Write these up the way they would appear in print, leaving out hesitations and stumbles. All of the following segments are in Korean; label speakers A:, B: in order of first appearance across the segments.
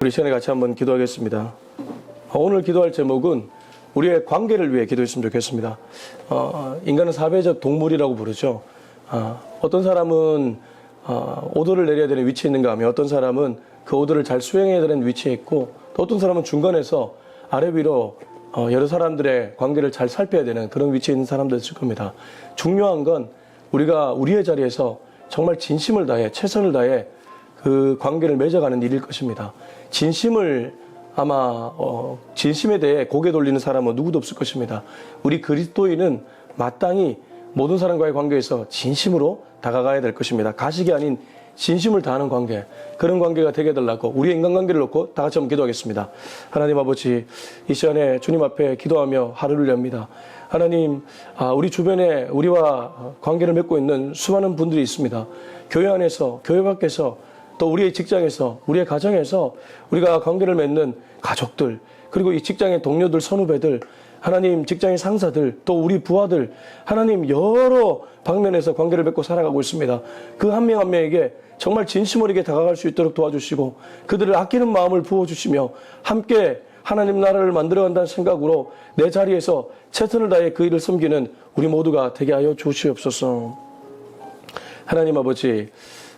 A: 우리 시간에 같이 한번 기도하겠습니다. 오늘 기도할 제목은 우리의 관계를 위해 기도했으면 좋겠습니다. 인간은 사회적 동물이라고 부르죠. 어떤 사람은 오더를 내려야 되는 위치에 있는가 하면 어떤 사람은 그 오더를 잘 수행해야 되는 위치에 있고 또 어떤 사람은 중간에서 아래 위로 여러 사람들의 관계를 잘 살펴야 되는 그런 위치에 있는 사람도 있을 겁니다. 중요한 건 우리가 우리의 자리에서 정말 진심을 다해 최선을 다해 그 관계를 맺어가는 일일 것입니다. 진심에 대해 고개 돌리는 사람은 누구도 없을 것입니다. 우리 그리스도인은 마땅히 모든 사람과의 관계에서 진심으로 다가가야 될 것입니다. 가식이 아닌 진심을 다하는 관계, 그런 관계가 되게 해달라고 우리의 인간관계를 놓고 다 같이 한번 기도하겠습니다. 하나님 아버지, 이 시간에 주님 앞에 기도하며 하루를 엽니다. 하나님, 우리 주변에 우리와 관계를 맺고 있는 수많은 분들이 있습니다. 교회 안에서, 교회 밖에서, 또 우리의 직장에서, 우리의 가정에서 우리가 관계를 맺는 가족들, 그리고 이 직장의 동료들, 선후배들, 하나님 직장의 상사들, 또 우리 부하들, 하나님 여러 방면에서 관계를 맺고 살아가고 있습니다. 그 한 명 한 명에게 정말 진심 어리게 다가갈 수 있도록 도와주시고 그들을 아끼는 마음을 부어주시며 함께 하나님 나라를 만들어간다는 생각으로 내 자리에서 최선을 다해 그 일을 섬기는 우리 모두가 되게 하여 주시옵소서. 하나님 아버지,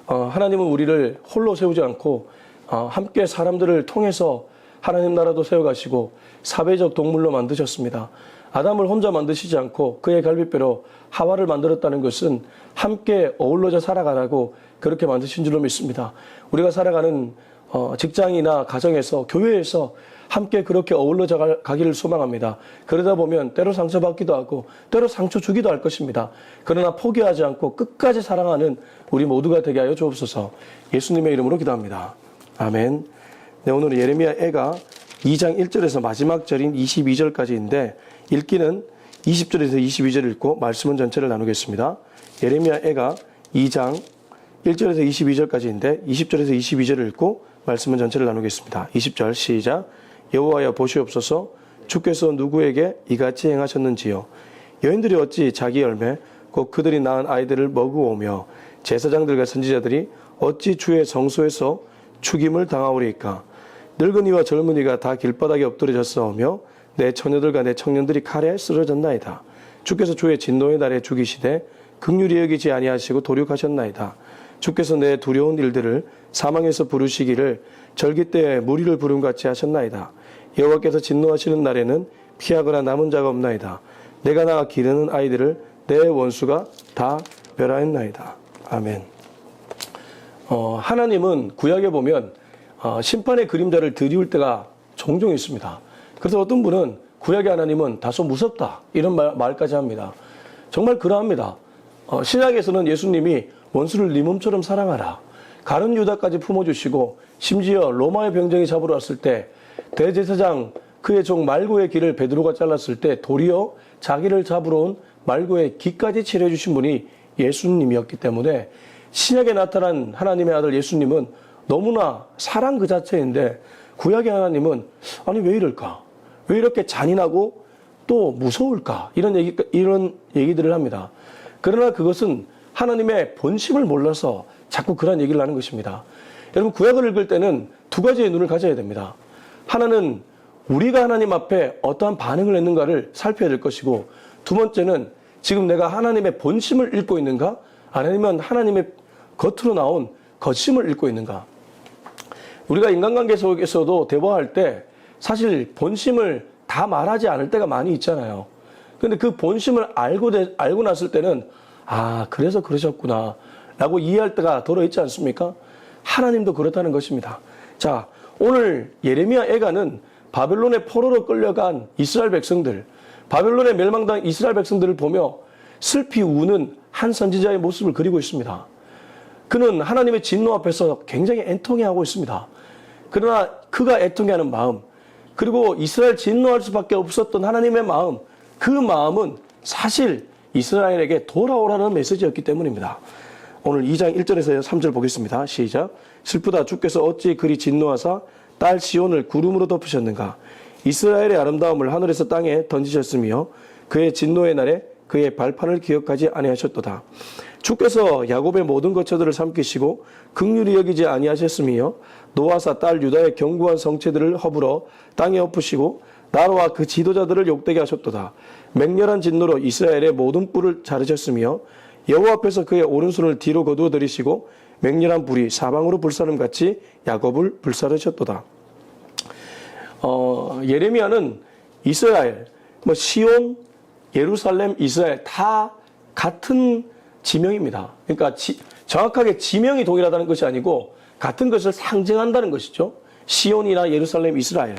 A: 하나님은 우리를 홀로 세우지 않고 함께 사람들을 통해서 하나님 나라도 세워가시고 사회적 동물로 만드셨습니다. 아담을 혼자 만드시지 않고 그의 갈비뼈로 하와를 만들었다는 것은 함께 어울러져 살아가라고 그렇게 만드신 줄로 믿습니다. 우리가 살아가는 직장이나 가정에서, 교회에서 함께 그렇게 어울러져 가기를 소망합니다. 그러다 보면 때로 상처받기도 하고 때로 상처 주기도 할 것입니다. 그러나 포기하지 않고 끝까지 사랑하는 우리 모두가 되게 하여 주옵소서. 예수님의 이름으로 기도합니다. 아멘. 네, 오늘 예레미야 애가 2장 1절에서 마지막 절인 22절까지인데 읽기는 20절에서 22절 읽고 말씀은 전체를 나누겠습니다. 예레미야 애가 2장 1절에서 22절까지인데 20절에서 22절을 읽고 말씀은 전체를 나누겠습니다. 20절 시작. 여호와여 보시옵소서. 주께서 누구에게 이같이 행하셨는지요. 여인들이 어찌 자기 열매 곧 그들이 낳은 아이들을 먹으오며 제사장들과 선지자들이 어찌 주의 성소에서 죽임을 당하오리이까. 늙은이와 젊은이가 다 길바닥에 엎드려졌사오며 내 처녀들과 내 청년들이 칼에 쓰러졌나이다. 주께서 주의 진노의 날에 죽이시되 긍휼히 여기지 아니하시고 도륙하셨나이다. 주께서 내 두려운 일들을 사망에서 부르시기를 절기 때에 무리를 부름같이 하셨나이다. 여호와께서 진노하시는 날에는 피하거나 남은 자가 없나이다. 내가 낳아 기르는 아이들을 내 원수가 다 멸하였나이다. 아멘. 하나님은 구약에 보면 심판의 그림자를 드리울 때가 종종 있습니다. 그래서 어떤 분은 구약의 하나님은 다소 무섭다 이런 말까지 합니다. 정말 그러합니다. 신약에서는 예수님이 원수를 네 몸처럼 사랑하라, 가룟 유다까지 품어주시고 심지어 로마의 병정이 잡으러 왔을 때 대제사장 그의 종 말고의 귀를 베드로가 잘랐을 때 도리어 자기를 잡으러 온 말고의 귀까지 치료해 주신 분이 예수님이었기 때문에 신약에 나타난 하나님의 아들 예수님은 너무나 사랑 그 자체인데 구약의 하나님은 아니 왜 이럴까? 왜 이렇게 잔인하고 또 무서울까? 이런 얘기들을 합니다. 그러나 그것은 하나님의 본심을 몰라서 자꾸 그런 얘기를 하는 것입니다. 여러분, 구약을 읽을 때는 두 가지의 눈을 가져야 됩니다. 하나는 우리가 하나님 앞에 어떠한 반응을 했는가를 살펴야 될 것이고, 두 번째는 지금 내가 하나님의 본심을 읽고 있는가? 아니면 하나님의 겉으로 나온 겉심을 읽고 있는가? 우리가 인간관계 속에서도 대화할 때 사실 본심을 다 말하지 않을 때가 많이 있잖아요. 근데 그 본심을 알고 났을 때는 그래서 그러셨구나 라고 이해할 때가 더러 있지 않습니까? 하나님도 그렇다는 것입니다. 자, 오늘 예레미야 애가는 바벨론의 포로로 끌려간 이스라엘 백성들, 바벨론의 멸망당한 이스라엘 백성들을 보며 슬피 우는 한 선지자의 모습을 그리고 있습니다. 그는 하나님의 진노 앞에서 굉장히 애통해하고 있습니다. 그러나 그가 애통해하는 마음, 그리고 이스라엘 진노할 수밖에 없었던 하나님의 마음, 그 마음은 사실 이스라엘에게 돌아오라는 메시지였기 때문입니다. 오늘 2장 1절에서 3절 보겠습니다. 시작. 슬프다. 주께서 어찌 그리 진노하사 딸 시온을 구름으로 덮으셨는가. 이스라엘의 아름다움을 하늘에서 땅에 던지셨으며 그의 진노의 날에 그의 발판을 기억하지 아니하셨도다. 주께서 야곱의 모든 거처들을 삼키시고 긍휼히 여기지 아니하셨으며 노아사 딸 유다의 견고한 성체들을 허물어 땅에 엎으시고 나로와 그 지도자들을 욕되게 하셨도다. 맹렬한 진노로 이스라엘의 모든 뿔을 자르셨으며 여호와 앞에서 그의 오른손을 뒤로 거두어 들이시고 맹렬한 불이 사방으로 불사름같이 야곱을 불사르셨도다. 예레미야는 이스라엘, 시온, 예루살렘, 이스라엘 다 같은 지명입니다. 그러니까 정확하게 지명이 동일하다는 것이 아니고 같은 것을 상징한다는 것이죠. 시온이나 예루살렘, 이스라엘.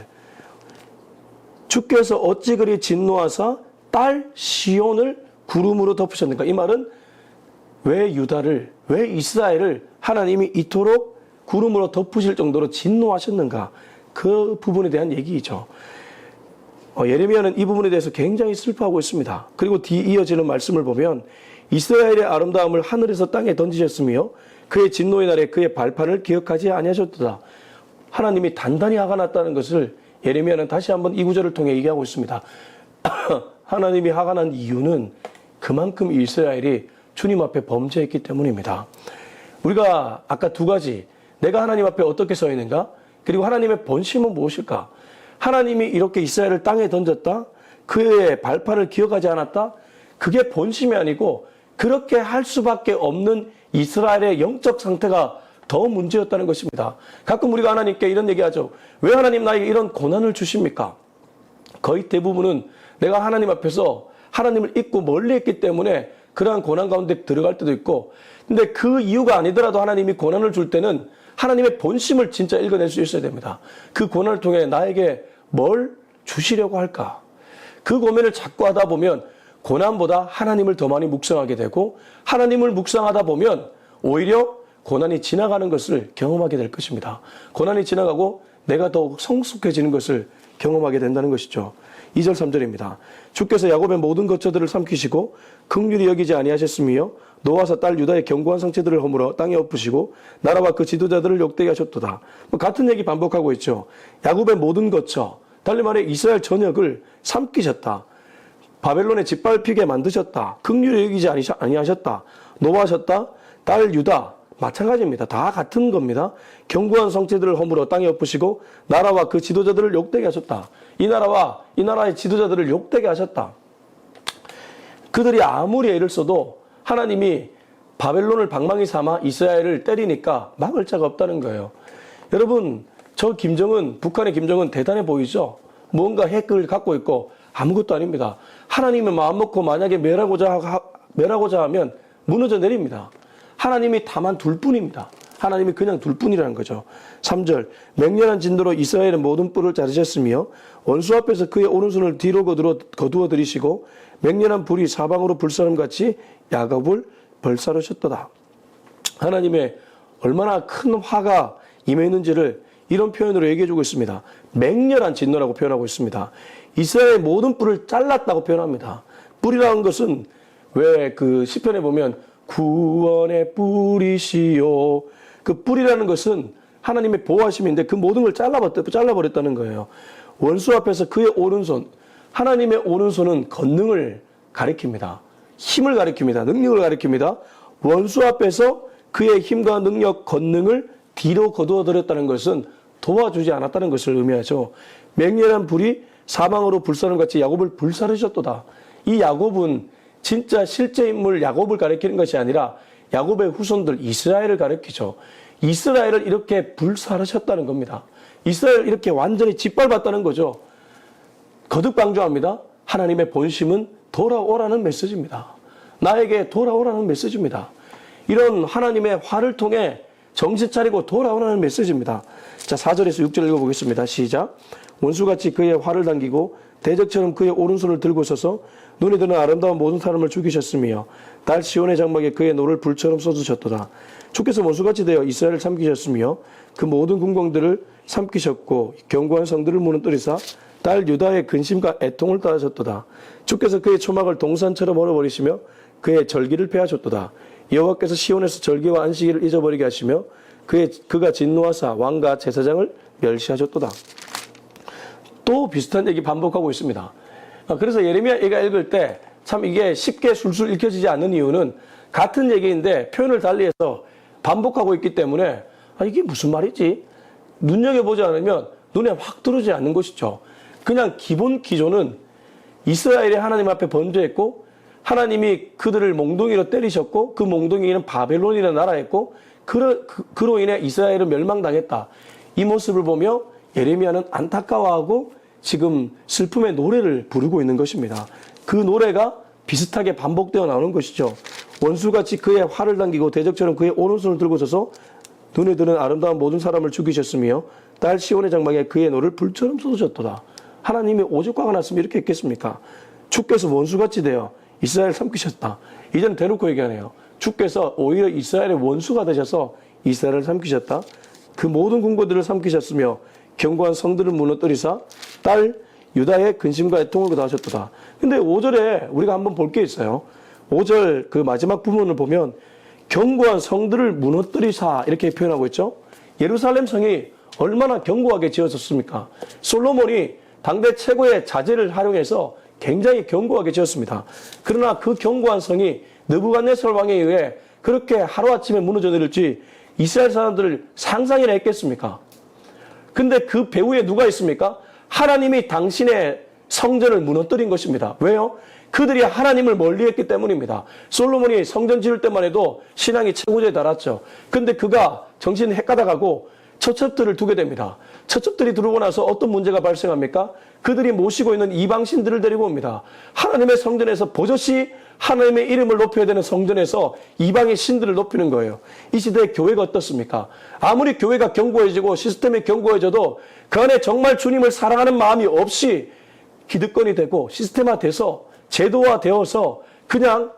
A: 주께서 어찌 그리 진노하사 딸 시온을 구름으로 덮으셨는가? 이 말은 왜 유다를, 왜 이스라엘을 하나님이 이토록 구름으로 덮으실 정도로 진노하셨는가? 그 부분에 대한 얘기이죠. 예레미야는 이 부분에 대해서 굉장히 슬퍼하고 있습니다. 그리고 뒤 이어지는 말씀을 보면 이스라엘의 아름다움을 하늘에서 땅에 던지셨으며 그의 진노의 날에 그의 발판을 기억하지 아니하셨도다. 하나님이 단단히 화가 났다는 것을 예레미야는 다시 한번 이 구절을 통해 얘기하고 있습니다. 하나님이 화가 난 이유는 그만큼 이스라엘이 주님 앞에 범죄했기 때문입니다. 우리가 아까 두 가지, 내가 하나님 앞에 어떻게 서 있는가? 그리고 하나님의 본심은 무엇일까? 하나님이 이렇게 이스라엘을 땅에 던졌다? 그의 발판을 기억하지 않았다? 그게 본심이 아니고 그렇게 할 수밖에 없는 이스라엘의 영적 상태가 더 문제였다는 것입니다. 가끔 우리가 하나님께 이런 얘기하죠. 왜 하나님 나에게 이런 고난을 주십니까? 거의 대부분은 내가 하나님 앞에서 하나님을 잊고 멀리 했기 때문에 그러한 고난 가운데 들어갈 때도 있고, 근데 그 이유가 아니더라도 하나님이 고난을 줄 때는 하나님의 본심을 진짜 읽어낼 수 있어야 됩니다. 그 고난을 통해 나에게 뭘 주시려고 할까? 그 고민을 자꾸 하다 보면 고난보다 하나님을 더 많이 묵상하게 되고, 하나님을 묵상하다 보면 오히려 고난이 지나가는 것을 경험하게 될 것입니다. 고난이 지나가고 내가 더욱 성숙해지는 것을 경험하게 된다는 것이죠. 2절 3절입니다. 주께서 야곱의 모든 거처들을 삼키시고 긍휼히 여기지 아니하셨으며 노아사 딸 유다의 견고한 성체들을 허물어 땅에 엎으시고 나라와 그 지도자들을 욕되게 하셨도다. 같은 얘기 반복하고 있죠. 야곱의 모든 거처, 달리 말해 이스라엘 전역을 삼키셨다. 바벨론에 짓밟히게 만드셨다. 긍휼히 여기지 아니하셨다. 노하셨다. 딸 유다 마찬가지입니다. 다 같은 겁니다. 견고한 성체들을 허물어 땅에 엎으시고 나라와 그 지도자들을 욕되게 하셨다. 이 나라와 이 나라의 지도자들을 욕되게 하셨다. 그들이 아무리 애를 써도 하나님이 바벨론을 방망이 삼아 이스라엘을 때리니까 막을 자가 없다는 거예요. 여러분, 저 김정은, 북한의 김정은 대단해 보이죠? 뭔가 핵을 갖고 있고 아무것도 아닙니다. 하나님의 마음 먹고 만약에 멸하고자 하면 무너져 내립니다. 하나님이 다만 둘 뿐입니다. 하나님이 그냥 둘 뿐이라는 거죠. 3절 맹렬한 진노로 이스라엘의 모든 뿔을 자르셨으며 원수 앞에서 그의 오른손을 뒤로 거두어 들이시고 맹렬한 불이 사방으로 불사름같이 야곱을 벌사르셨도다. 하나님의 얼마나 큰 화가 임했는지를 이런 표현으로 얘기해주고 있습니다. 맹렬한 진노라고 표현하고 있습니다. 이스라엘의 모든 뿔을 잘랐다고 표현합니다. 뿔이라는 것은 왜 그 시편에 보면 구원의 뿔이시요. 그 뿔이라는 것은 하나님의 보호하심인데 그 모든 걸 잘라버렸다는 거예요. 원수 앞에서 그의 오른손, 하나님의 오른손은 권능을 가리킵니다. 힘을 가리킵니다. 능력을 가리킵니다. 원수 앞에서 그의 힘과 능력, 권능을 뒤로 거두어들였다는 것은 도와주지 않았다는 것을 의미하죠. 맹렬한 불이 사방으로 불사름같이 야곱을 불사르셨도다. 이 야곱은 진짜 실제 인물 야곱을 가리키는 것이 아니라 야곱의 후손들 이스라엘을 가리키죠. 이스라엘을 이렇게 불사르셨다는 겁니다. 이스라엘을 이렇게 완전히 짓밟았다는 거죠. 거듭 강조합니다. 하나님의 본심은 돌아오라는 메시지입니다. 나에게 돌아오라는 메시지입니다. 이런 하나님의 화를 통해 정신 차리고 돌아오라는 메시지입니다. 자, 4절에서 6절 읽어보겠습니다. 시작. 원수같이 그의 활을 당기고 대적처럼 그의 오른손을 들고 서서 눈에 드는 아름다운 모든 사람을 죽이셨으며 딸 시온의 장막에 그의 노를 불처럼 쏟으셨도다. 주께서 원수같이 되어 이스라엘을 삼키셨으며 그 모든 궁궐들을 삼키셨고 견고한 성들을 무너뜨리사 딸 유다의 근심과 애통을 따르셨도다. 주께서 그의 초막을 동산처럼 얼어버리시며 그의 절기를 폐하셨도다. 여호와께서 시온에서 절기와 안식일을 잊어버리게 하시며 그가 진노하사 왕과 제사장을 멸시하셨도다. 또 비슷한 얘기 반복하고 있습니다. 그래서 예레미야 얘가 읽을 때 참 이게 쉽게 술술 읽혀지지 않는 이유는 같은 얘기인데 표현을 달리해서 반복하고 있기 때문에 이게 무슨 말이지? 눈여겨보지 않으면 눈에 확 들어오지 않는 것이죠. 그냥 기본 기조는 이스라엘이 하나님 앞에 번제했고 하나님이 그들을 몽둥이로 때리셨고 그 몽둥이는 바벨론이라는 나라였고 그로 인해 이스라엘은 멸망당했다. 이 모습을 보며 예레미야는 안타까워하고 지금 슬픔의 노래를 부르고 있는 것입니다. 그 노래가 비슷하게 반복되어 나오는 것이죠. 원수같이 그의 활을 당기고 대적처럼 그의 오른손을 들고 서서 눈에 드는 아름다운 모든 사람을 죽이셨으며 딸 시온의 장막에 그의 노를 불처럼 쏟으셨도다. 하나님이 오죽 화가 났으면 이렇게 했겠습니까? 주께서 원수같이 되어 이스라엘을 삼키셨다. 이제는 대놓고 얘기하네요. 주께서 오히려 이스라엘의 원수가 되셔서 이스라엘을 삼키셨다. 그 모든 궁궐들을 삼키셨으며 견고한 성들을 무너뜨리사 딸 유다의 근심과 애통을 거두하셨도다. 근데 5절에 우리가 한번 볼 게 있어요. 5절 그 마지막 부분을 보면 견고한 성들을 무너뜨리사 이렇게 표현하고 있죠. 예루살렘 성이 얼마나 견고하게 지어졌습니까? 솔로몬이 당대 최고의 자재를 활용해서 굉장히 견고하게 지었습니다. 그러나 그 견고한 성이 느부갓네살 왕에 의해 그렇게 하루아침에 무너져 내릴지 이스라엘 사람들을 상상이나 했겠습니까? 근데 그 배후에 누가 있습니까? 하나님이 당신의 성전을 무너뜨린 것입니다. 왜요? 그들이 하나님을 멀리했기 때문입니다. 솔로몬이 성전 지을 때만 해도 신앙이 최고조에 달았죠. 근데 그가 정신이 헷가다가고 처첩들을 두게 됩니다. 처첩들이 들어오고 나서 어떤 문제가 발생합니까? 그들이 모시고 있는 이방신들을 데리고 옵니다. 하나님의 성전에서 버젓이 하나님의 이름을 높여야 되는 성전에서 이방의 신들을 높이는 거예요. 이 시대의 교회가 어떻습니까? 아무리 교회가 견고해지고 시스템이 견고해져도 그 안에 정말 주님을 사랑하는 마음이 없이 기득권이 되고 시스템화돼서 제도화되어서 그냥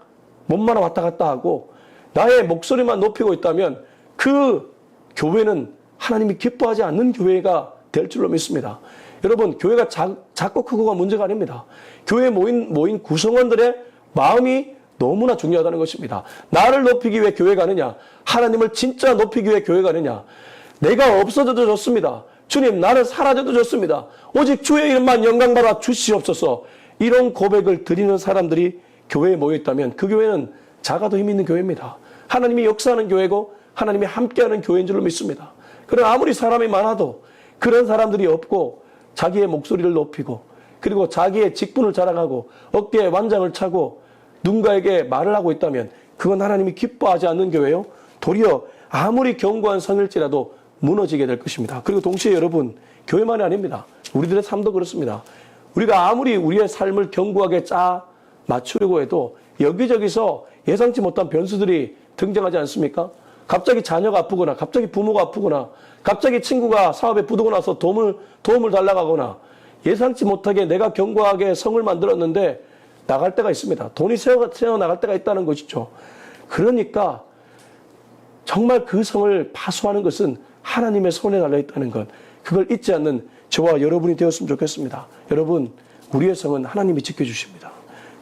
A: 몸만 왔다 갔다 하고 나의 목소리만 높이고 있다면 그 교회는 하나님이 기뻐하지 않는 교회가 될 줄로 믿습니다. 여러분, 교회가 작고 크고가 문제가 아닙니다. 교회에 모인 구성원들의 마음이 너무나 중요하다는 것입니다. 나를 높이기 위해 교회 가느냐? 하나님을 진짜 높이기 위해 교회 가느냐? 내가 없어져도 좋습니다. 주님, 나는 사라져도 좋습니다. 오직 주의 이름만 영광받아 주시옵소서. 이런 고백을 드리는 사람들이 교회에 모여있다면 그 교회는 작아도 힘 있는 교회입니다. 하나님이 역사하는 교회고 하나님이 함께하는 교회인 줄로 믿습니다. 그러나 아무리 사람이 많아도 그런 사람들이 없고 자기의 목소리를 높이고 그리고 자기의 직분을 자랑하고 어깨에 완장을 차고 누군가에게 말을 하고 있다면 그건 하나님이 기뻐하지 않는 교회요. 도리어 아무리 견고한 성일지라도 무너지게 될 것입니다. 그리고 동시에 여러분, 교회만이 아닙니다. 우리들의 삶도 그렇습니다. 우리가 아무리 우리의 삶을 견고하게 맞추려고 해도 여기저기서 예상치 못한 변수들이 등장하지 않습니까? 갑자기 자녀가 아프거나 갑자기 부모가 아프거나 갑자기 친구가 사업에 부도고 나서 도움을 달라고 하거나 예상치 못하게 내가 견고하게 성을 만들었는데 나갈 때가 있습니다. 돈이 새어 나갈 때가 있다는 것이죠. 그러니까 정말 그 성을 파수하는 것은 하나님의 손에 달려있다는 것, 그걸 잊지 않는 저와 여러분이 되었으면 좋겠습니다. 여러분, 우리의 성은 하나님이 지켜주십니다.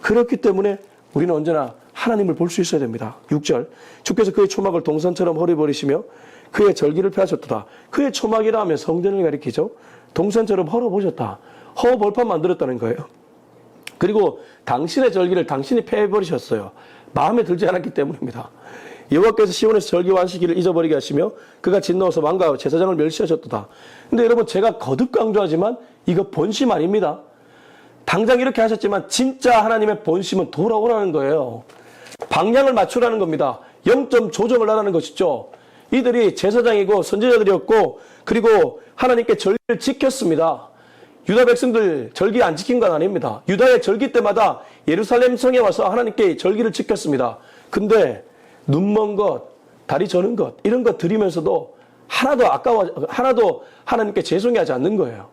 A: 그렇기 때문에 우리는 언제나 하나님을 볼 수 있어야 됩니다. 6절, 주께서 그의 초막을 동산처럼 헐어버리시며 그의 절기를 펴하셨도다. 그의 초막이라 하면 성전을 가리키죠. 동산처럼 헐어보셨다. 허벌판 만들었다는 거예요. 그리고 당신의 절기를 당신이 폐해버리셨어요. 마음에 들지 않았기 때문입니다. 여호와께서 시온에서 절기와 안식일을 잊어버리게 하시며 그가 진노하서 왕과 제사장을 멸시하셨도다. 근데 여러분, 제가 거듭 강조하지만 이거 본심 아닙니다. 당장 이렇게 하셨지만 진짜 하나님의 본심은 돌아오라는 거예요. 방향을 맞추라는 겁니다. 0점 조정을 하라는 것이죠. 이들이 제사장이고 선지자들이었고 그리고 하나님께 절기를 지켰습니다. 유다 백성들 절기 안 지킨 건 아닙니다. 유다의 절기 때마다 예루살렘 성에 와서 하나님께 절기를 지켰습니다. 근데 눈먼 것, 다리 저는 것 이런 것 드리면서도 하나도 하나님께 죄송해하지 않는 거예요.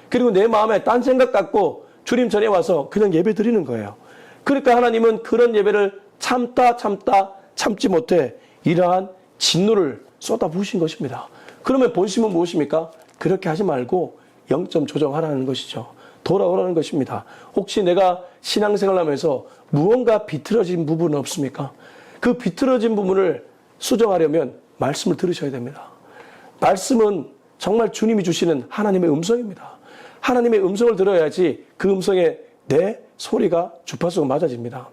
A: 그리고 내 마음에 딴 생각 갖고 주님 전에 와서 그냥 예배 드리는 거예요. 그러니까 하나님은 그런 예배를 참지 못해 이러한 진노를 쏟아부으신 것입니다. 그러면 본심은 무엇입니까? 그렇게 하지 말고 0점 조정하라는 것이죠. 돌아오라는 것입니다. 혹시 내가 신앙생활 하면서 무언가 비틀어진 부분은 없습니까? 그 비틀어진 부분을 수정하려면 말씀을 들으셔야 됩니다. 말씀은 정말 주님이 주시는 하나님의 음성입니다. 하나님의 음성을 들어야지 그 음성에 내 소리가 주파수가 맞아집니다.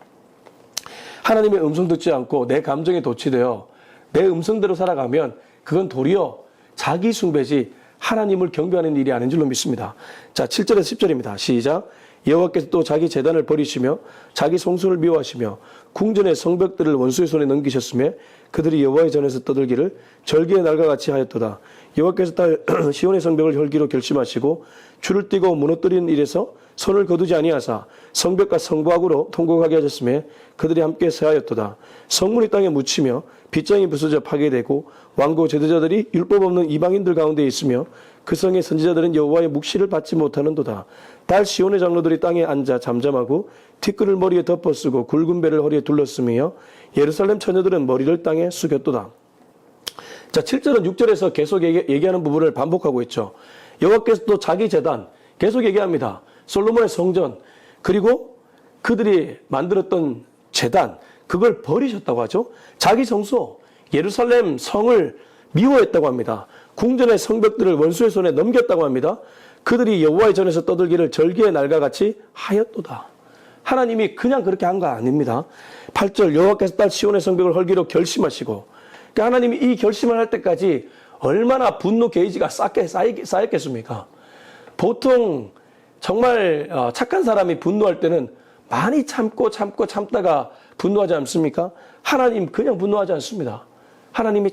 A: 하나님의 음성 듣지 않고 내 감정에 도취되어 내 음성대로 살아가면 그건 도리어 자기 숭배지 하나님을 경배하는 일이 아닌 줄로 믿습니다. 자, 7절에서 10절입니다. 시작. 여호와께서 또 자기 제단을 버리시며 자기 성소를 미워하시며 궁전의 성벽들을 원수의 손에 넘기셨으며 그들이 여호와의 전에서 떠들기를 절기의 날과 같이 하였도다. 여호와께서 딸 시온의 성벽을 혈기로 결심하시고 줄을 띠고 무너뜨리는 일에서 손을 거두지 아니하사 성벽과 성부학으로 통곡하게 하셨으며 그들이 함께 세하였도다. 성문이 땅에 묻히며 빗장이 부서져 파괴되고 왕고 제도자들이 율법 없는 이방인들 가운데 있으며 그 성의 선지자들은 여호와의 묵시를 받지 못하는도다. 딸 시온의 장로들이 땅에 앉아 잠잠하고 티끌을 머리에 덮어쓰고 굵은 배를 허리에 둘렀으며 예루살렘 처녀들은 머리를 땅에 숙였도다. 자, 7절은 6절에서 계속 얘기하는 부분을 반복하고 있죠. 여호와께서 또 자기 제단 계속 얘기합니다. 솔로몬의 성전 그리고 그들이 만들었던 제단 그걸 버리셨다고 하죠. 자기 성소 예루살렘 성을 미워했다고 합니다. 궁전의 성벽들을 원수의 손에 넘겼다고 합니다. 그들이 여호와의 전에서 떠들기를 절기의 날과 같이 하였도다. 하나님이 그냥 그렇게 한 거 아닙니다. 8절 여호와께서 딸 시온의 성벽을 헐기로 결심하시고 그러니까 하나님이 이 결심을 할 때까지 얼마나 분노 게이지가 쌓였겠습니까? 보통 정말 착한 사람이 분노할 때는 많이 참다가 분노하지 않습니까? 하나님 그냥 분노하지 않습니다. 하나님이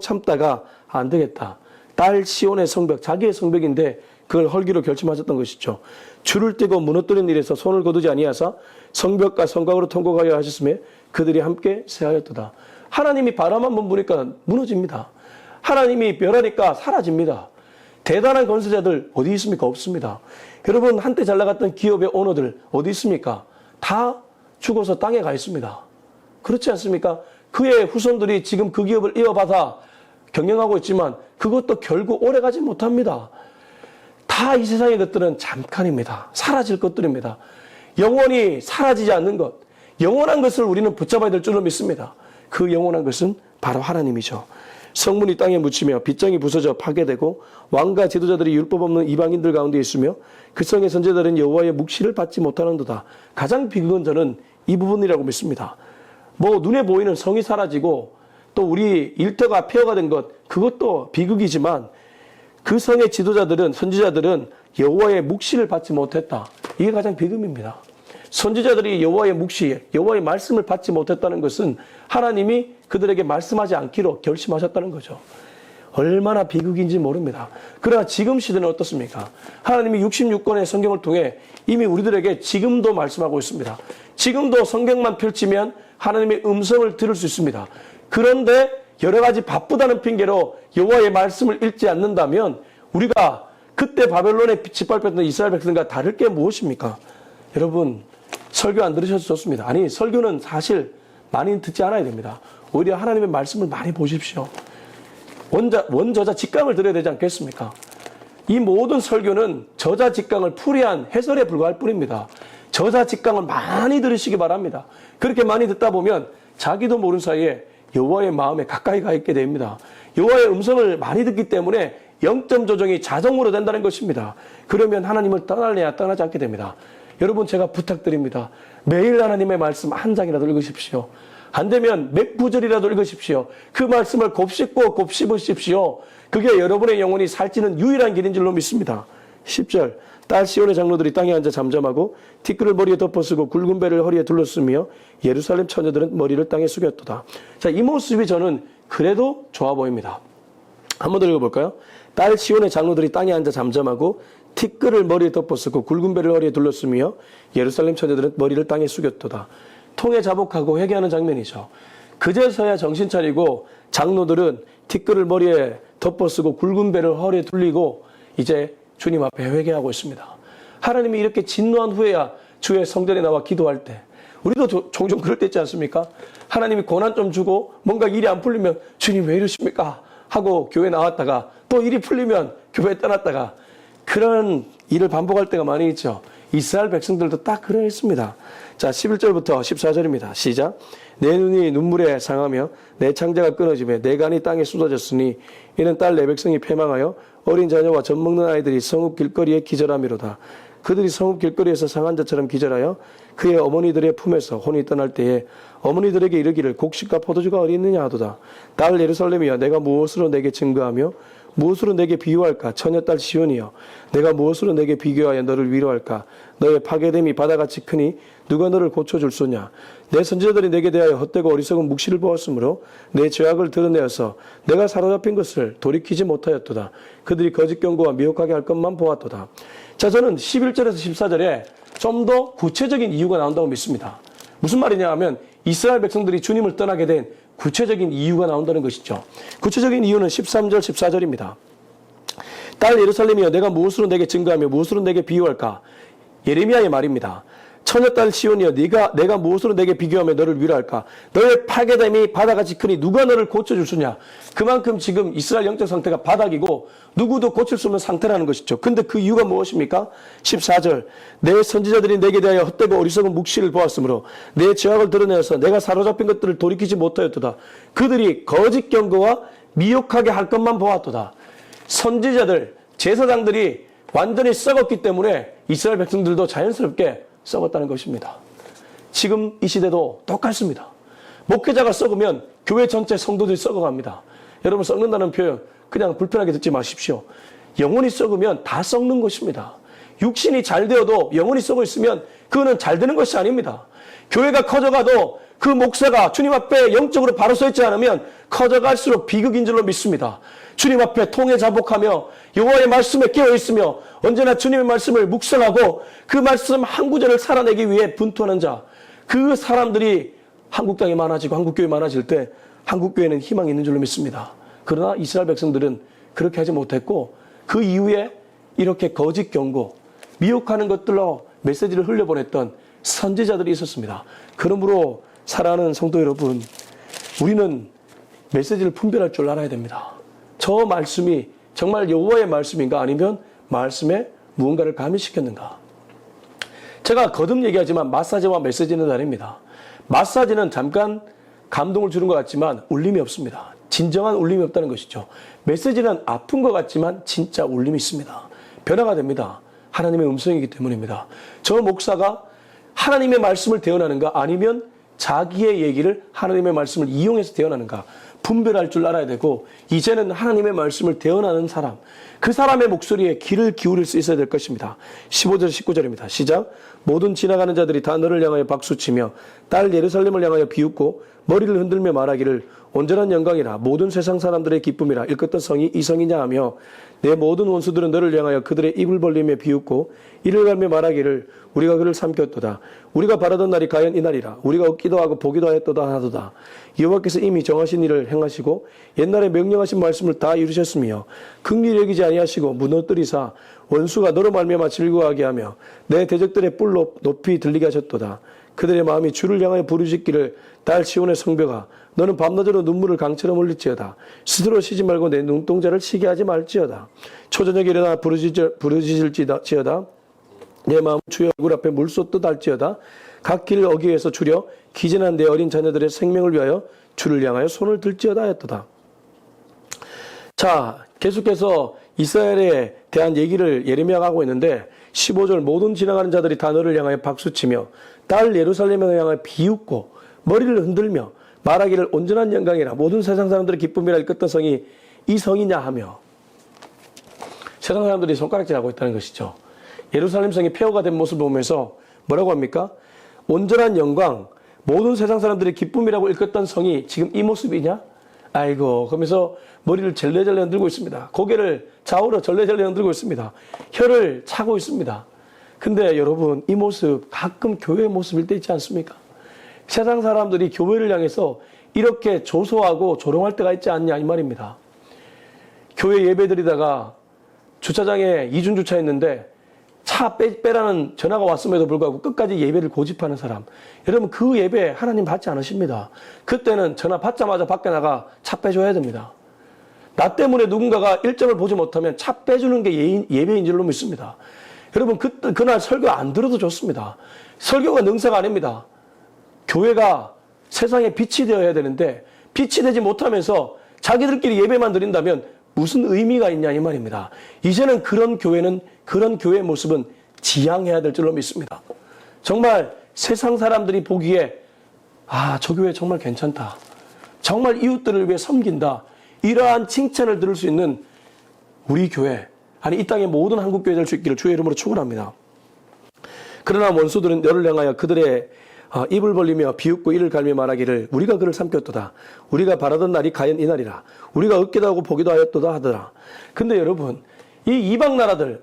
A: 참다가 안 되겠다. 딸 시온의 성벽, 자기의 성벽인데 그걸 헐기로 결심하셨던 것이죠. 줄을 떼고 무너뜨린 일에서 손을 거두지 아니하사 성벽과 성곽으로 통곡하여 하셨으며 그들이 함께 세하였도다. 하나님이 바람 한번 부니까 무너집니다. 하나님이 멸하니까 사라집니다. 대단한 건설자들 어디 있습니까? 없습니다. 여러분 한때 잘 나갔던 기업의 오너들 어디 있습니까? 다 죽어서 땅에 가 있습니다. 그렇지 않습니까? 그의 후손들이 지금 그 기업을 이어받아 경영하고 있지만 그것도 결국 오래가지 못합니다. 다 이 세상의 것들은 잠깐입니다. 사라질 것들입니다. 영원히 사라지지 않는 것, 영원한 것을 우리는 붙잡아야 될 줄로 믿습니다. 그 영원한 것은 바로 하나님이죠. 성문이 땅에 묻히며 빗장이 부서져 파괴되고 왕과 지도자들이 율법 없는 이방인들 가운데 있으며 그 성의 선지자들은 여호와의 묵시를 받지 못하는도다. 가장 비극은 저는 이 부분이라고 믿습니다. 뭐 눈에 보이는 성이 사라지고 또 우리 일터가 폐허가 된 것 그것도 비극이지만 그 성의 지도자들은 선지자들은 여호와의 묵시를 받지 못했다. 이게 가장 비극입니다. 선지자들이 여호와의 묵시, 여호와의 말씀을 받지 못했다는 것은 하나님이 그들에게 말씀하지 않기로 결심하셨다는 거죠. 얼마나 비극인지 모릅니다. 그러나 지금 시대는 어떻습니까? 하나님이 66권의 성경을 통해 이미 우리들에게 지금도 말씀하고 있습니다. 지금도 성경만 펼치면 하나님의 음성을 들을 수 있습니다. 그런데 여러 가지 바쁘다는 핑계로 여호와의 말씀을 읽지 않는다면 우리가 그때 바벨론에 짓밟혔던 이스라엘 백성과 다를 게 무엇입니까? 여러분 설교 안 들으셔도 좋습니다. 아니 설교는 사실 많이 듣지 않아야 됩니다. 오히려 하나님의 말씀을 많이 보십시오. 원저자 직강을 들어야 되지 않겠습니까? 이 모든 설교는 저자 직강을 풀이한 해설에 불과할 뿐입니다. 저자 직강을 많이 들으시기 바랍니다. 그렇게 많이 듣다 보면 자기도 모르는 사이에 여호와의 마음에 가까이 가 있게 됩니다. 여호와의 음성을 많이 듣기 때문에 영점 조정이 자동으로 된다는 것입니다. 그러면 하나님을 떠날래야 떠나지 않게 됩니다. 여러분 제가 부탁드립니다. 매일 하나님의 말씀 한 장이라도 읽으십시오. 안 되면 몇 구절이라도 읽으십시오. 그 말씀을 곱씹고 곱씹으십시오. 그게 여러분의 영혼이 살찌는 유일한 길인 줄로 믿습니다. 10절 딸 시온의 장로들이 땅에 앉아 잠잠하고 티끌을 머리에 덮어쓰고 굵은 배를 허리에 둘렀으며 예루살렘 처녀들은 머리를 땅에 숙였도다. 자, 이 모습이 저는 그래도 좋아 보입니다. 한번 더 읽어볼까요? 딸 시온의 장로들이 땅에 앉아 잠잠하고 티끌을 머리에 덮어쓰고 굵은 배를 허리에 둘렀으며 예루살렘 처녀들은 머리를 땅에 숙였도다. 통에 자복하고 회개하는 장면이죠. 그제서야 정신 차리고 장로들은 티끌을 머리에 덮어쓰고 굵은 배를 허리에 둘리고 이제 주님 앞에 회개하고 있습니다. 하나님이 이렇게 진노한 후에야 주의 성전에 나와 기도할 때 우리도 종종 그럴 때 있지 않습니까? 하나님이 고난 좀 주고 뭔가 일이 안 풀리면 주님 왜 이러십니까? 하고 교회 나왔다가 또 일이 풀리면 교회 떠났다가 그런 일을 반복할 때가 많이 있죠. 이스라엘 백성들도 딱 그러했습니다. 자, 11절부터 14절입니다. 시작. 내 눈이 눈물에 상하며 내 창자가 끊어지며 내 간이 땅에 쏟아졌으니 이는 딸 내 백성이 패망하여 어린 자녀와 젖먹는 아이들이 성읍 길거리에 기절함이로다. 그들이 성읍 길거리에서 상한 자처럼 기절하여 그의 어머니들의 품에서 혼이 떠날 때에 어머니들에게 이르기를 곡식과 포도주가 어디 있느냐 하도다. 딸 예루살렘이여 내가 무엇으로 내게 증거하며 무엇으로 내게 비유할까? 처녀딸 시온이여 내가 무엇으로 내게 비교하여 너를 위로할까? 너의 파괴됨이 바다같이 크니 누가 너를 고쳐줄 소냐? 내 선지자들이 내게 대하여 헛되고 어리석은 묵시를 보았으므로 내 죄악을 드러내어서 내가 사로잡힌 것을 돌이키지 못하였도다. 그들이 거짓 경고와 미혹하게 할 것만 보았도다. 자, 저는 11절에서 14절에 좀 더 구체적인 이유가 나온다고 믿습니다. 무슨 말이냐 하면 이스라엘 백성들이 주님을 떠나게 된 구체적인 이유가 나온다는 것이죠. 구체적인 이유는 13절, 14절입니다. 딸 예루살렘이여 내가 무엇으로 내게 증거하며 무엇으로 내게 비유할까? 예레미야의 말입니다. 처녀딸 시온이여 내가 무엇으로 내게 비교하며 너를 위로할까? 너의 파괴됨이 바다같이 크니 누가 너를 고쳐줄 수냐? 그만큼 지금 이스라엘 영적 상태가 바닥이고 누구도 고칠 수 없는 상태라는 것이죠. 근데 그 이유가 무엇입니까? 14절 내 선지자들이 내게 대하여 헛되고 어리석은 묵시를 보았으므로 내 죄악을 드러내어서 내가 사로잡힌 것들을 돌이키지 못하였도다. 그들이 거짓 경고와 미혹하게 할 것만 보았도다. 선지자들, 제사장들이 완전히 썩었기 때문에 이스라엘 백성들도 자연스럽게 썩었다는 것입니다. 지금 이 시대도 똑같습니다. 목회자가 썩으면 교회 전체 성도들이 썩어갑니다. 여러분 썩는다는 표현 그냥 불편하게 듣지 마십시오. 영혼이 썩으면 다 썩는 것입니다. 육신이 잘 되어도 영혼이 썩어 있으면 그거는 잘 되는 것이 아닙니다. 교회가 커져가도 그 목사가 주님 앞에 영적으로 바로 서 있지 않으면 커져갈수록 비극인 줄로 믿습니다. 주님 앞에 통해 자복하며 여호와의 말씀에 깨어 있으며 언제나 주님의 말씀을 묵상하고 그 말씀 한 구절을 살아내기 위해 분투하는 자, 그 사람들이 한국 땅에 많아지고 한국 교회 많아질 때 한국 교회는 희망이 있는 줄로 믿습니다. 그러나 이스라엘 백성들은 그렇게 하지 못했고 그 이후에 이렇게 거짓 경고, 미혹하는 것들로 메시지를 흘려보냈던 선지자들이 있었습니다. 그러므로 사랑하는 성도 여러분, 우리는 메시지를 분별할 줄 알아야 됩니다. 저 말씀이 정말 여호와의 말씀인가 아니면 말씀에 무언가를 가미시켰는가. 제가 거듭 얘기하지만 마사지와 메시지는 다릅니다. 마사지는 잠깐 감동을 주는 것 같지만 울림이 없습니다. 진정한 울림이 없다는 것이죠. 메시지는 아픈 것 같지만 진짜 울림이 있습니다. 변화가 됩니다. 하나님의 음성이기 때문입니다. 저 목사가 하나님의 말씀을 대언하는가 아니면 자기의 얘기를 하나님의 말씀을 이용해서 대언하는가 분별할 줄 알아야 되고, 이제는 하나님의 말씀을 대언하는 사람, 그 사람의 목소리에 귀를 기울일 수 있어야 될 것입니다. 15절 19절입니다. 시작. 모든 지나가는 자들이 다 너를 향하여 박수치며 딸 예루살렘을 향하여 비웃고 머리를 흔들며 말하기를 온전한 영광이라 모든 세상 사람들의 기쁨이라 일컫던 성이 이 성이냐 하며 내 모든 원수들은 너를 향하여 그들의 입을 벌리며 비웃고 이를 갈며 말하기를 우리가 그를 삼켰도다. 우리가 바라던 날이 과연 이 날이라. 우리가 얻기도 하고 보기도 하였도다 하도다. 여호와께서 이미 정하신 일을 행하시고 옛날에 명령하신 말씀을 다 이루셨으며 긍휼히 여기지 아니하시고 무너뜨리사 원수가 너로 말미암아 즐거워하게 하며 내 대적들의 뿔로 높이 들리게 하셨도다. 그들의 마음이 주를 향하여 부르짖기를 딸 시온의 성벽아 너는 밤낮으로 눈물을 강처럼 흘릴지어다. 스스로 쉬지 말고 내 눈동자를 쉬게 하지 말지어다. 초저녁에 일어나 부르짖을지어다. 내 마음 주의 얼굴 앞에 물쏟듯 할지어다. 각 길을 어기에서 추려 기진한 내 어린 자녀들의 생명을 위하여 주를 향하여 손을 들지어다 하였도다. 자, 계속해서 이스라엘에 대한 얘기를 예레미야가 하고 있는데 15절 모든 지나가는 자들이 다 너를 향하여 박수치며 딸 예루살렘을 향하여 비웃고 머리를 흔들며 말하기를 온전한 영광이라 모든 세상 사람들의 기쁨이라 일컫던 성이 이 성이냐 하며, 세상 사람들이 손가락질하고 있다는 것이죠. 예루살렘 성이 폐허가 된 모습을 보면서 뭐라고 합니까? 온전한 영광, 모든 세상 사람들의 기쁨이라고 일컫던 성이 지금 이 모습이냐? 아이고, 그러면서 머리를 절레절레 흔들고 있습니다. 고개를 좌우로 절레절레 흔들고 있습니다. 혀를 차고 있습니다. 근데 여러분, 이 모습 가끔 교회의 모습일 때 있지 않습니까? 세상 사람들이 교회를 향해서 이렇게 조소하고 조롱할 때가 있지 않냐 이 말입니다. 교회 예배 드리다가 주차장에 이중주차했는데 차 빼라는 전화가 왔음에도 불구하고 끝까지 예배를 고집하는 사람. 여러분, 그 예배 하나님 받지 않으십니다. 그때는 전화 받자마자 밖에 나가 차 빼줘야 됩니다. 나 때문에 누군가가 일정을 보지 못하면 차 빼주는 게 예배인 줄로 믿습니다. 여러분, 그날 설교 안 들어도 좋습니다. 설교가 능사가 아닙니다. 교회가 세상에 빛이 되어야 되는데 빛이 되지 못하면서 자기들끼리 예배만 드린다면 무슨 의미가 있냐 이 말입니다. 이제는 그런 교회의 모습은 지향해야 될 줄로 믿습니다. 정말 세상 사람들이 보기에 저 교회 정말 괜찮다. 정말 이웃들을 위해 섬긴다. 이러한 칭찬을 들을 수 있는 우리 교회, 아니 이 땅의 모든 한국교회 될 수 있기를 주의 이름으로 축원합니다. 그러나 원수들은 너를 향하여 그들의 입을 벌리며 비웃고 이를 갈며 말하기를 우리가 그를 삼켰도다. 우리가 바라던 날이 과연 이 날이라. 우리가 얻기도 하고 보기도 하였도다 하더라. 근데 여러분, 이 이방 나라들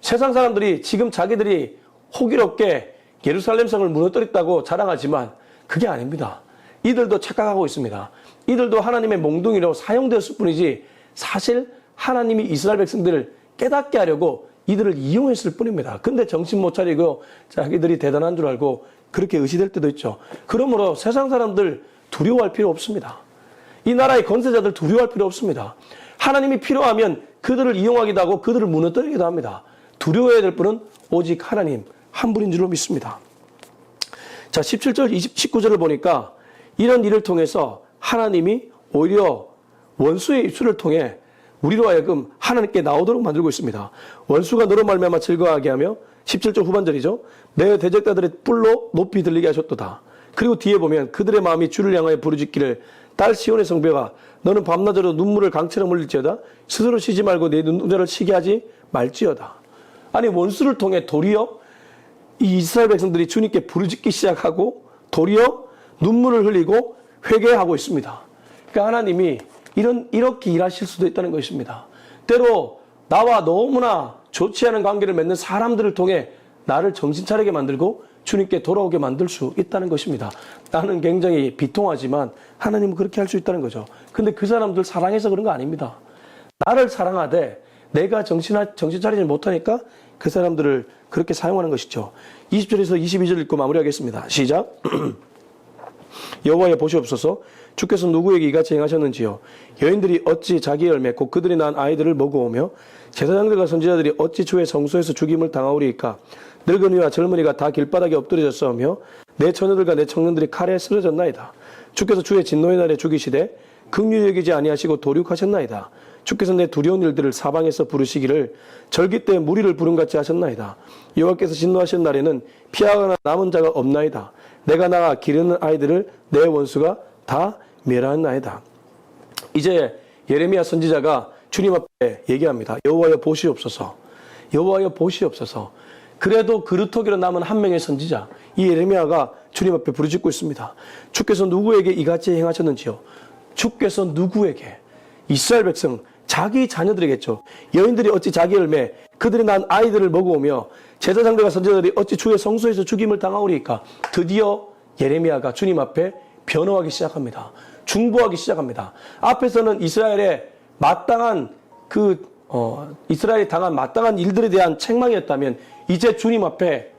A: 세상 사람들이 지금 자기들이 호기롭게 예루살렘 성을 무너뜨렸다고 자랑하지만 그게 아닙니다. 이들도 착각하고 있습니다. 이들도 하나님의 몽둥이로 사용되었을 뿐이지 사실 하나님이 이스라엘 백성들을 깨닫게 하려고 이들을 이용했을 뿐입니다. 근데 정신 못 차리고 자기들이 대단한 줄 알고 그렇게 의시될 때도 있죠. 그러므로 세상 사람들 두려워할 필요 없습니다. 이 나라의 권세자들 두려워할 필요 없습니다. 하나님이 필요하면 그들을 이용하기도 하고 그들을 무너뜨리기도 합니다. 두려워해야 될 분은 오직 하나님 한 분인 줄로 믿습니다. 자, 17절, 19절을 보니까 이런 일을 통해서 하나님이 오히려 원수의 입술을 통해 우리로 하여금 하나님께 나오도록 만들고 있습니다. 원수가 너로 말미암아 즐거워하게 하며 17절 후반절이죠. 내 대적자들의 뿔로 높이 들리게 하셨도다. 그리고 뒤에 보면 그들의 마음이 주를 향하여 부르짖기를 딸 시온의 성벽아 너는 밤낮으로 눈물을 강처럼 흘릴지어다 스스로 쉬지 말고 내 눈동자를 쉬게 하지 말지어다. 아니 원수를 통해 도리어 이 이스라엘 백성들이 주님께 부르짖기 시작하고 도리어 눈물을 흘리고 회개하고 있습니다. 그러니까 하나님이 이렇게 일하실 수도 있다는 것입니다. 때로 나와 너무나 좋지 않은 관계를 맺는 사람들을 통해 나를 정신 차리게 만들고 주님께 돌아오게 만들 수 있다는 것입니다. 나는 굉장히 비통하지만 하나님은 그렇게 할 수 있다는 거죠. 근데 그 사람들 사랑해서 그런 거 아닙니다. 나를 사랑하되 내가 정신 차리지 못하니까 그 사람들을 그렇게 사용하는 것이죠. 20절에서 22절 읽고 마무리하겠습니다. 시작. 여호와여 보시옵소서 주께서 누구에게 이같이 행하셨는지요. 여인들이 어찌 자기 열매 곧 그들이 낳은 아이들을 먹어오며 제사장들과 선지자들이 어찌 주의 성소에서 죽임을 당하오리이까. 늙은이와 젊은이가 다 길바닥에 엎드려졌사오며 내 처녀들과 내 청년들이 칼에 쓰러졌나이다. 주께서 주의 진노의 날에 죽이시되 긍휼히 여기지 아니하시고 도륙하셨나이다. 주께서 내 두려운 일들을 사방에서 부르시기를 절기 때 무리를 부름같이 하셨나이다. 여호와께서 진노하신 날에는 피하거나 남은 자가 없나이다. 내가 나가 기르는 아이들을 내 원수가 다 멸하였나이다. 이제 예레미야 선지자가 주님 앞에 얘기합니다. 여호와여 보시옵소서. 여호와여 보시옵소서. 그래도 그루터기로 남은 한 명의 선지자 이 예레미야가 주님 앞에 부르짖고 있습니다. 주께서 누구에게 이같이 행하셨는지요. 주께서 누구에게? 이스라엘 백성 자기 자녀들이겠죠. 여인들이 어찌 자기 열매 그들이 낳은 아이들을 먹어오며 제사장들과 선지자들이 어찌 주의 성소에서 죽임을 당하오리까. 드디어 예레미야가 주님 앞에 변호하기 시작합니다. 중보하기 시작합니다. 앞에서는 이스라엘의 마땅한 이스라엘이 당한 마땅한 일들에 대한 책망이었다면 이제 주님 앞에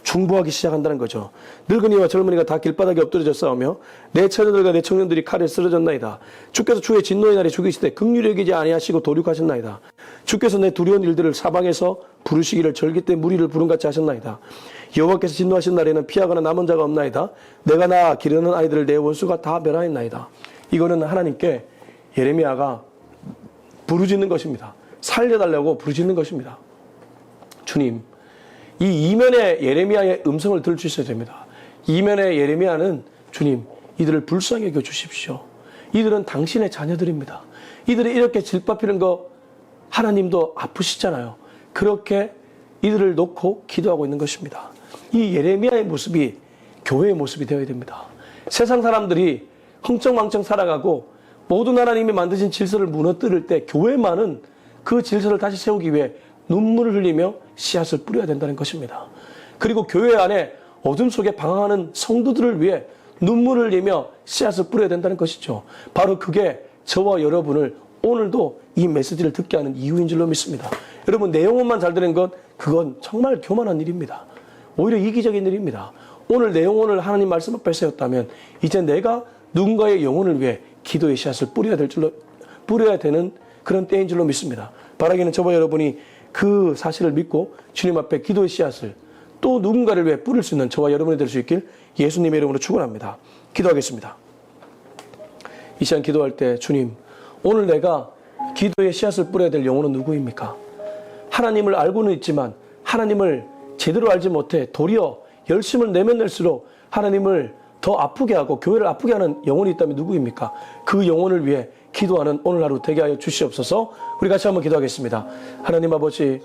A: 중보하기 시작한다는 거죠. 늙은이와 젊은이가 다 길바닥에 엎드려져 싸우며 내 처녀들과 내 청년들이 칼에 쓰러졌나이다. 주께서 주의 진노의 날에 죽이시되 긍휼히 여기지 아니하시고 도륙하셨나이다. 주께서 내 두려운 일들을 사방에서 부르시기를 절기 때 무리를 부름같이 하셨나이다. 여호와께서 진노하신 날에는 피하거나 남은 자가 없나이다. 내가 낳아 기르는 아이들을 내 원수가 다 멸하였나이다. 이거는 하나님께 예레미야가 부르짖는 것입니다. 살려달라고 부르짖는 것입니다. 주님, 이 이면의 예레미야의 음성을 들을 수 있어야 됩니다. 이면의 예레미야는 주님, 이들을 불쌍히 여겨 주십시오. 이들은 당신의 자녀들입니다. 이들이 이렇게 질밥히는 거 하나님도 아프시잖아요. 그렇게 이들을 놓고 기도하고 있는 것입니다. 이 예레미야의 모습이 교회의 모습이 되어야 됩니다. 세상 사람들이 흥청망청 살아가고 모든 하나님이 만드신 질서를 무너뜨릴 때 교회만은 그 질서를 다시 세우기 위해 눈물을 흘리며 씨앗을 뿌려야 된다는 것입니다. 그리고 교회 안에 어둠 속에 방황하는 성도들을 위해 눈물을 흘리며 씨앗을 뿌려야 된다는 것이죠. 바로 그게 저와 여러분을 오늘도 이 메시지를 듣게 하는 이유인 줄로 믿습니다. 여러분 내 영혼만 잘 되는 것 그건 정말 교만한 일입니다. 오히려 이기적인 일입니다. 오늘 내 영혼을 하나님 말씀 앞에 세웠다면 이제 내가 누군가의 영혼을 위해 기도의 씨앗을 뿌려야 되는 그런 때인 줄로 믿습니다. 바라기는 저와 여러분이 그 사실을 믿고 주님 앞에 기도의 씨앗을 또 누군가를 위해 뿌릴 수 있는 저와 여러분이 될 수 있길 예수님의 이름으로 축원합니다. 기도하겠습니다. 이 시간 기도할 때 주님, 오늘 내가 기도의 씨앗을 뿌려야 될 영혼은 누구입니까? 하나님을 알고는 있지만 하나님을 제대로 알지 못해 도리어 열심을 내면 낼수록 하나님을 더 아프게 하고 교회를 아프게 하는 영혼이 있다면 누구입니까? 그 영혼을 위해 기도하는 오늘 하루 되게 하여 주시옵소서. 우리 같이 한번 기도하겠습니다. 하나님 아버지,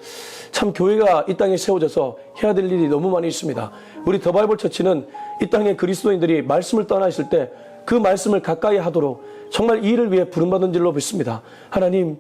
A: 참 교회가 이 땅에 세워져서 해야 될 일이 너무 많이 있습니다. 우리 더 바이블 처치는 이 땅의 그리스도인들이 말씀을 떠나 있을 때 그 말씀을 가까이 하도록 정말 이 일을 위해 부름받은 줄로 믿습니다. 하나님,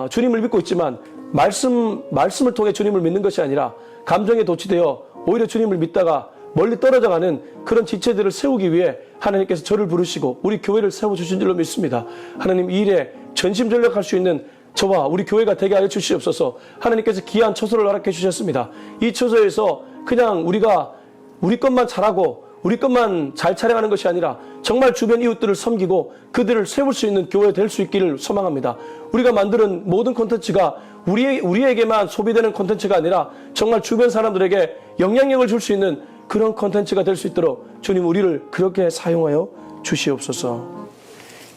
A: 주님을 믿고 있지만 말씀을 통해 주님을 믿는 것이 아니라 감정에 도취되어 오히려 주님을 믿다가 멀리 떨어져가는 그런 지체들을 세우기 위해 하나님께서 저를 부르시고 우리 교회를 세워주신 줄로 믿습니다. 하나님, 이 일에 전심전력할 수 있는 저와 우리 교회가 되게 하여 주시옵소서. 하나님께서 귀한 처소를 허락해 주셨습니다. 이 처소에서 그냥 우리가 우리 것만 잘하고 우리 것만 잘 촬영하는 것이 아니라 정말 주변 이웃들을 섬기고 그들을 세울 수 있는 교회 될 수 있기를 소망합니다. 우리가 만드는 모든 콘텐츠가 우리에게만 소비되는 콘텐츠가 아니라 정말 주변 사람들에게 영향력을 줄 수 있는 그런 콘텐츠가 될 수 있도록 주님 우리를 그렇게 사용하여 주시옵소서.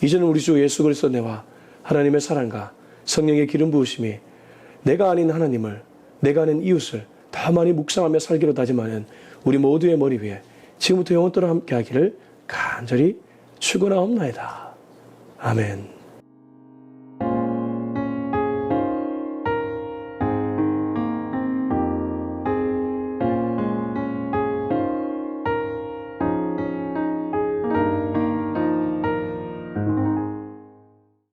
A: 이제는 우리 주 예수 그리스도 내와 하나님의 사랑과 성령의 기름 부으심이 내가 아닌 하나님을, 내가 아닌 이웃을 더 많이 묵상하며 살기로 다짐하는 우리 모두의 머리 위에 지금부터 영원토록 함께 하기를 간절히 축원하옵나이다. 아멘.